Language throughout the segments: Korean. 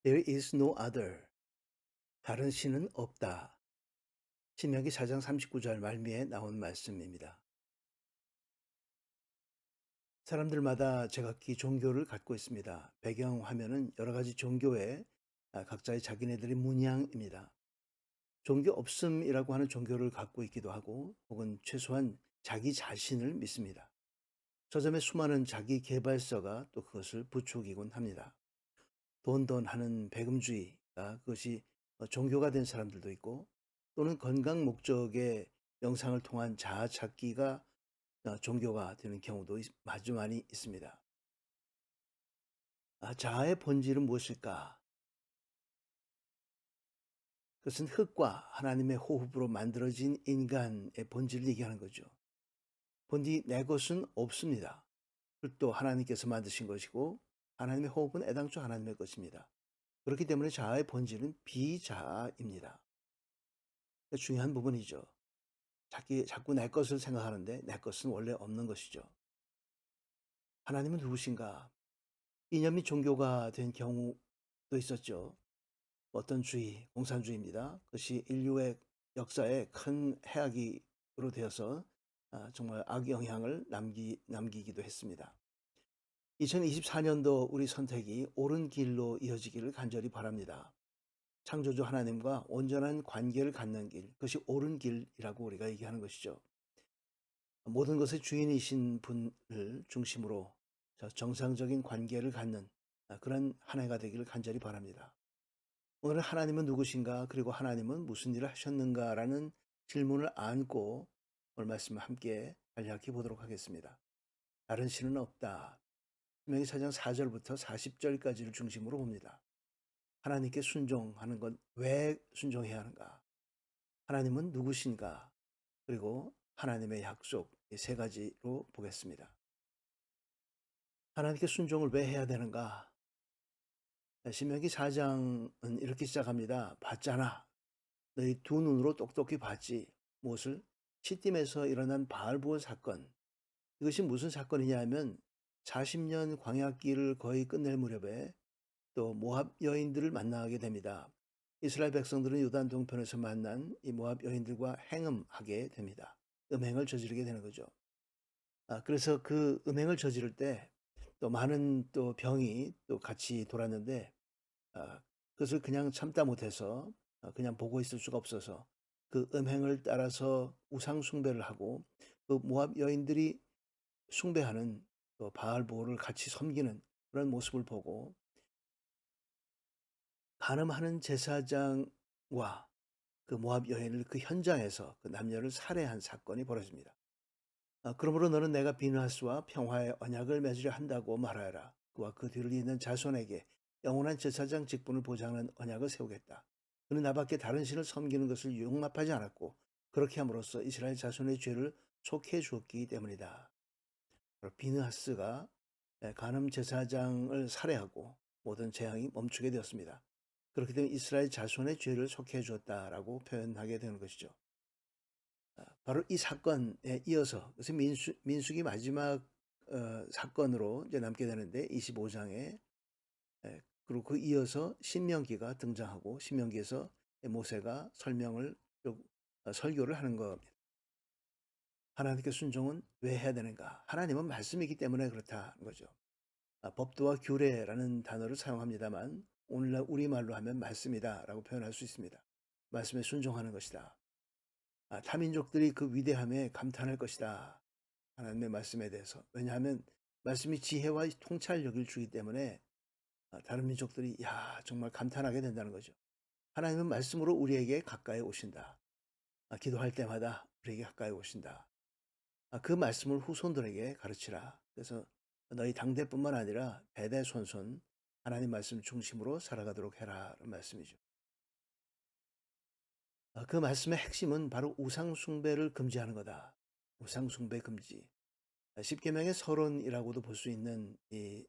There is no other. 다른 신은 없다. 신명기 4장 39절 말미에 나온 말씀입니다. 사람들마다 제각기 종교를 갖고 있습니다. 배경 화면은 여러 가지 종교의 각자의 자기네들의 문양입니다. 종교 없음이라고 하는 종교를 갖고 있기도 하고 혹은 최소한 자기 자신을 믿습니다. 서점에 수많은 자기 개발서가 또 그것을 부추기곤 합니다. 돈 하는 배금주의가 그것이 종교가 된 사람들도 있고 또는 건강 목적의 명상을 통한 자아 찾기가 종교가 되는 경우도 아주 많이 있습니다. 자아의 본질은 무엇일까? 그것은 흙과 하나님의 호흡으로 만들어진 인간의 본질을 얘기하는 거죠. 본디 내 것은 없습니다. 흙도 하나님께서 만드신 것이고 하나님의 호흡은 애당초 하나님의 것입니다. 그렇기 때문에 자아의 본질은 비자아입니다. 중요한 부분이죠. 자꾸 내 것을 생각하는데 내 것은 원래 없는 것이죠. 하나님은 누구신가? 이념이 종교가 된 경우도 있었죠. 어떤 주의, 공산주의입니다. 그것이 인류의 역사에 큰 해악으로 되어서 정말 악영향을 남기기도 했습니다. 2024년도 우리 선택이 옳은 길로 이어지기를 간절히 바랍니다. 창조주 하나님과 온전한 관계를 갖는 길, 그것이 옳은 길이라고 우리가 얘기하는 것이죠. 모든 것의 주인이신 분을 중심으로 정상적인 관계를 갖는 그런 한 해가 되기를 간절히 바랍니다. 오늘 하나님은 누구신가, 그리고 하나님은 무슨 일을 하셨는가라는 질문을 안고 오늘 말씀을 함께 간략히 보도록 하겠습니다. 다른 신은 없다. 신명기 4장 4절부터 40절까지를 중심으로 봅니다. 하나님께 순종하는 건 왜 순종해야 하는가? 하나님은 누구신가? 그리고 하나님의 약속, 이 세 가지로 보겠습니다. 하나님께 순종을 왜 해야 되는가? 신명기 4장은 이렇게 시작합니다. 봤잖아. 너희 두 눈으로 똑똑히 봤지. 무엇을? 시딤에서 일어난 바알보온 사건. 이것이 무슨 사건이냐 하면 40년 광야길을 거의 끝낼 무렵에 또 모압 여인들을 만나게 됩니다. 이스라엘 백성들은 요단 동편에서 만난 이 모압 여인들과 행음하게 됩니다. 음행을 저지르게 되는 거죠. 그래서 그 음행을 저지를 때 또 많은 또 병이 또 같이 돌았는데 그것을 그냥 참다 못해서 그냥 보고 있을 수가 없어서 그 음행을 따라서 우상 숭배를 하고 그 모압 여인들이 숭배하는 또 바알보를 같이 섬기는 그런 모습을 보고 간음하는 제사장과 그 모압 여인을 그 현장에서 그 남녀를 살해한 사건이 벌어집니다. 그러므로 너는 내가 비누하스와 평화의 언약을 맺으려 한다고 말하여라. 그와 그 뒤를 잇는 자손에게 영원한 제사장 직분을 보장하는 언약을 세우겠다. 그는 나밖에 다른 신을 섬기는 것을 용납하지 않았고 그렇게 함으로써 이스라엘 자손의 죄를 속해 주었기 때문이다. 바로 비느하스가 간음 제사장을 살해하고 모든 재앙이 멈추게 되었습니다. 그렇기 때문에 이스라엘 자손의 죄를 속해 주었다라고 표현하게 되는 것이죠. 바로 이 사건에 이어서 그래서 민수기 마지막 사건으로 이제 남게 되는데 25장에 그리고 그 이어서 신명기가 등장하고 신명기에서 모세가 설명을 쭉 설교를 하는 겁니다. 하나님께 순종은 왜 해야 되는가? 하나님은 말씀이기 때문에 그렇다는 거죠. 법도와 규례라는 단어를 사용합니다만 오늘날 우리말로 하면 말씀이다라고 표현할 수 있습니다. 말씀에 순종하는 것이다. 타민족들이 그 위대함에 감탄할 것이다. 하나님의 말씀에 대해서. 왜냐하면 말씀이 지혜와 통찰력을 주기 때문에 다른 민족들이 야 정말 감탄하게 된다는 거죠. 하나님은 말씀으로 우리에게 가까이 오신다. 기도할 때마다 우리에게 가까이 오신다. 그 말씀을 후손들에게 가르치라. 그래서 너희 당대뿐만 아니라 대대손손 하나님 말씀 중심으로 살아가도록 해라. 라는 말씀이죠. 그 말씀의 핵심은 바로 우상 숭배를 금지하는 거다. 우상 숭배 금지. 십계명의 서론이라고도 볼 수 있는 이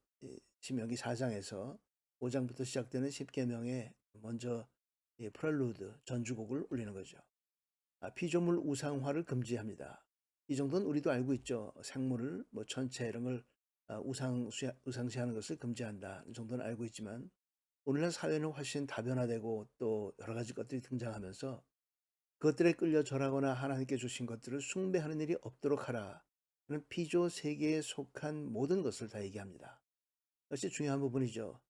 신명기 4장에서 5장부터 시작되는 십계명에 먼저 이 프렐루드 전주곡을 올리는 거죠. 피조물 우상화를 금지합니다. 이 정도는 우리도 알고 있죠. 생물을 뭐 천체 이런 걸 우상시하는 것을 금지한다. 이 정도는 알고 있지만 오늘날 사회는 훨씬 다변화되고 또 여러 가지 것들이 등장하면서 그것들에 끌려 절하거나 하나님께 주신 것들을 숭배하는 일이 없도록 하라 는 피조 세계에 속한 모든 것을 다 얘기합니다. 역시 중요한 부분이죠.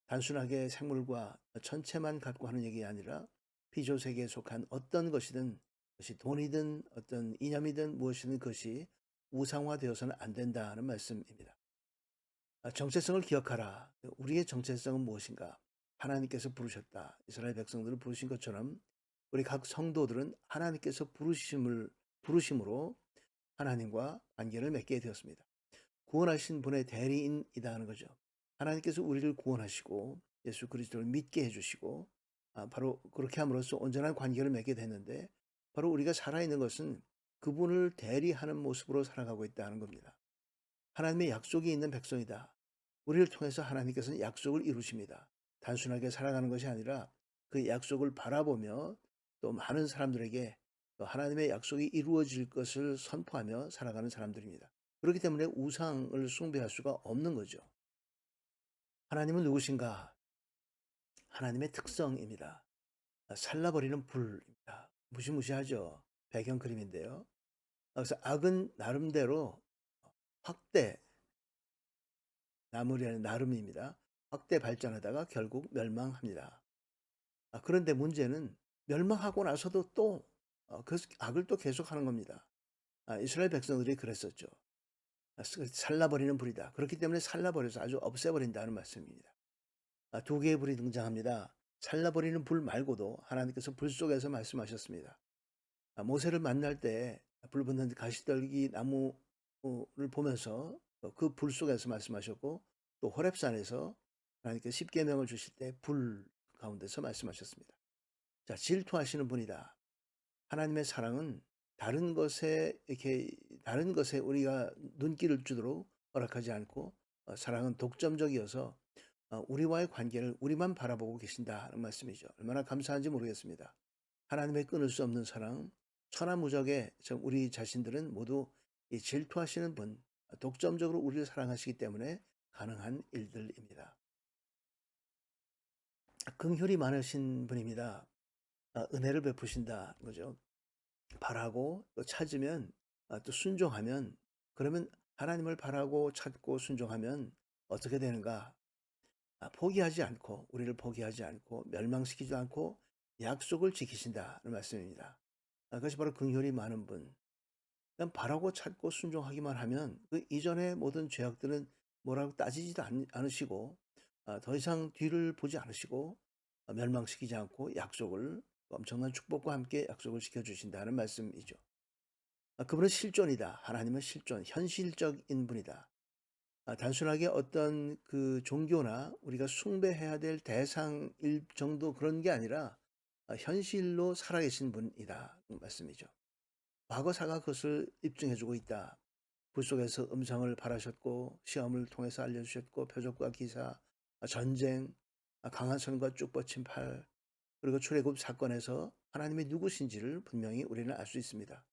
단순하게 생물과 천체만 갖고 하는 얘기 아니라 피조 세계에 속한 어떤 것이든, 그것이 돈이든 어떤 이념이든 무엇이든 그것이 우상화되어서는 안 된다는 말씀입니다. 정체성을 기억하라. 우리의 정체성은 무엇인가? 하나님께서 부르셨다. 이스라엘 백성들을 부르신 것처럼 우리 각 성도들은 하나님께서 부르심으로 하나님과 관계를 맺게 되었습니다. 구원하신 분의 대리인이다 하는 거죠. 하나님께서 우리를 구원하시고 예수 그리스도를 믿게 해주시고 바로 그렇게 함으로써 온전한 관계를 맺게 됐는데, 바로 우리가 살아있는 것은 그분을 대리하는 모습으로 살아가고 있다는 겁니다. 하나님의 약속이 있는 백성이다. 우리를 통해서 하나님께서는 약속을 이루십니다. 단순하게 살아가는 것이 아니라 그 약속을 바라보며 또 많은 사람들에게 또 하나님의 약속이 이루어질 것을 선포하며 살아가는 사람들입니다. 그렇기 때문에 우상을 숭배할 수가 없는 거죠. 하나님은 누구신가? 하나님의 특성입니다. 살라버리는 불입니다. 무시무시하죠. 배경 그림인데요. 그래서 악은 나름대로 확대, 나무라는 나름입니다. 확대 발전하다가 결국 멸망합니다. 그런데 문제는 멸망하고 나서도 또 그 악을 또 계속하는 겁니다. 이스라엘 백성들이 그랬었죠. 살라버리는 불이다. 그렇기 때문에 살라버려서 아주 없애버린다는 말씀입니다. 두 개의 불이 등장합니다. 살라버리는 불 말고도 하나님께서 불 속에서 말씀하셨습니다. 모세를 만날 때 불 붙는 가시떨기 나무를 보면서 그 불 속에서 말씀하셨고, 또 호렙산에서 하나님께서 십계명을 주실 때 불 가운데서 말씀하셨습니다. 자, 질투하시는 분이다. 하나님의 사랑은 다른 것에 우리가 눈길을 주도록 허락하지 않고, 사랑은 독점적이어서 우리와의 관계를 우리만 바라보고 계신다는 말씀이죠. 얼마나 감사한지 모르겠습니다. 하나님의 끊을 수 없는 사랑, 천하무적에 우리 자신들은 모두 이 질투하시는 분, 독점적으로 우리를 사랑하시기 때문에 가능한 일들입니다. 긍휼이 많으신 분입니다. 은혜를 베푸신다 거죠. 바라고 또 찾으면, 또 순종하면, 그러면 하나님을 바라고 찾고 순종하면 어떻게 되는가? 포기하지 않고, 우리를 포기하지 않고 멸망시키지 않고 약속을 지키신다는 말씀입니다. 그것이 바로 긍휼이 많은 분. 그냥 바라고 찾고 순종하기만 하면 그 이전의 모든 죄악들은 뭐라고 따지지도 않으시고, 더 이상 뒤를 보지 않으시고, 멸망시키지 않고 약속을, 엄청난 축복과 함께 약속을 지켜주신다는 말씀이죠. 그분은 실존이다. 하나님은 실존, 현실적인 분이다. 단순하게 어떤 그 종교나 우리가 숭배해야 될 대상일 정도 그런 게 아니라 현실로 살아계신 분이다 그 말씀이죠. 과거사가 그것을 입증해주고 있다. 불 속에서 음성을 발하셨고 시험을 통해서 알려주셨고 표적과 기사, 전쟁, 강한 손과 쭉 뻗친 팔, 그리고 출애굽 사건에서 하나님이 누구신지를 분명히 우리는 알 수 있습니다.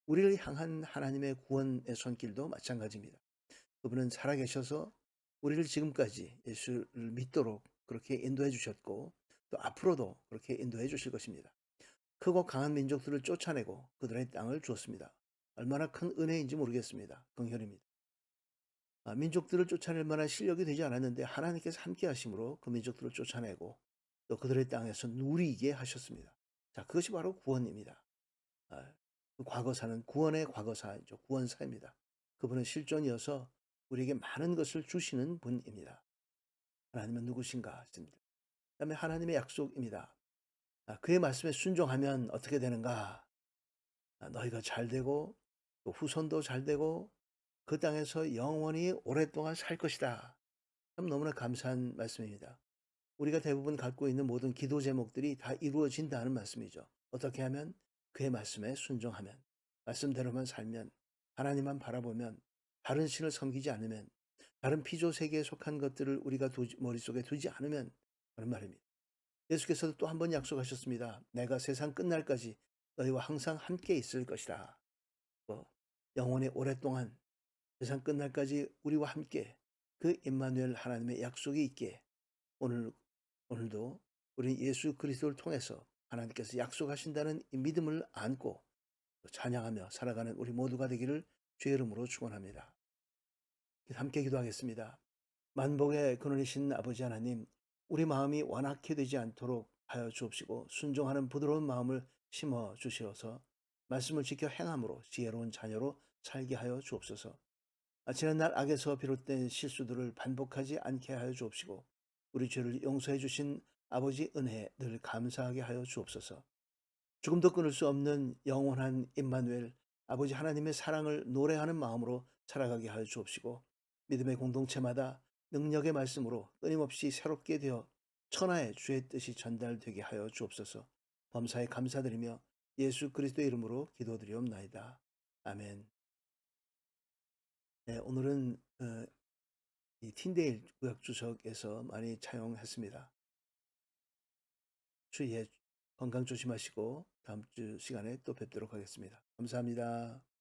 우리를 향한 하나님의 구원의 손길도 마찬가지입니다. 그분은 살아계셔서 우리를 지금까지 예수를 믿도록 그렇게 인도해 주셨고, 또 앞으로도 그렇게 인도해 주실 것입니다. 크고 강한 민족들을 쫓아내고 그들의 땅을 주었습니다. 얼마나 큰 은혜인지 모르겠습니다. 긍휼입니다. 민족들을 쫓아낼 만한 실력이 되지 않았는데 하나님께서 함께 하심으로 그 민족들을 쫓아내고 또 그들의 땅에서 누리게 하셨습니다. 자, 그것이 바로 구원입니다. 그 과거사는 구원의 과거사이죠. 구원사입니다. 그분은 실존이어서 우리에게 많은 것을 주시는 분입니다. 하나님은 누구신가 했습니다. 그다음에 하나님의 약속입니다. 그의 말씀에 순종하면 어떻게 되는가? 너희가 잘 되고 또 후손도 잘 되고 그 땅에서 영원히 오랫동안 살 것이다. 참 너무나 감사한 말씀입니다. 우리가 대부분 갖고 있는 모든 기도 제목들이 다 이루어진다는 말씀이죠. 어떻게 하면? 그의 말씀에 순종하면, 말씀대로만 살면, 하나님만 바라보면, 다른 신을 섬기지 않으면, 다른 피조 세계에 속한 것들을 우리가 머릿속에 두지 않으면, 그런 말입니다. 예수께서도 또 한 번 약속하셨습니다. 내가 세상 끝날까지 너희와 항상 함께 있을 것이다. 영원히 오랫동안 세상 끝날까지 우리와 함께 그 임마누엘 하나님의 약속이 있게 오늘 오늘도 우리 예수 그리스도를 통해서 하나님께서 약속하신다는 이 믿음을 안고 또 찬양하며 살아가는 우리 모두가 되기를 주의 이름으로 축원합니다. 함께 기도하겠습니다. 만복의 근원이신 아버지 하나님, 우리 마음이 완악해 되지 않도록 하여 주옵시고 순종하는 부드러운 마음을 심어 주시어서 말씀을 지켜 행함으로 지혜로운 자녀로 살게 하여 주옵소서. 지난날 악에서 비롯된 실수들을 반복하지 않게 하여 주옵시고 우리 죄를 용서해 주신 아버지 은혜에 늘 감사하게 하여 주옵소서. 죽음도 끊을 수 없는 영원한 임마누엘 아버지 하나님의 사랑을 노래하는 마음으로 살아가게 하여 주옵시고 믿음의 공동체마다 능력의 말씀으로 끊임없이 새롭게 되어 천하의 주의 뜻이 전달되게 하여 주옵소서. 범사에 감사드리며 예수 그리스도의 이름으로 기도드리옵나이다. 아멘. 네, 오늘은 이 틴데일 구약주석에서 많이 차용했습니다. 주의 건강 조심하시고 다음 주 시간에 또 뵙도록 하겠습니다. 감사합니다.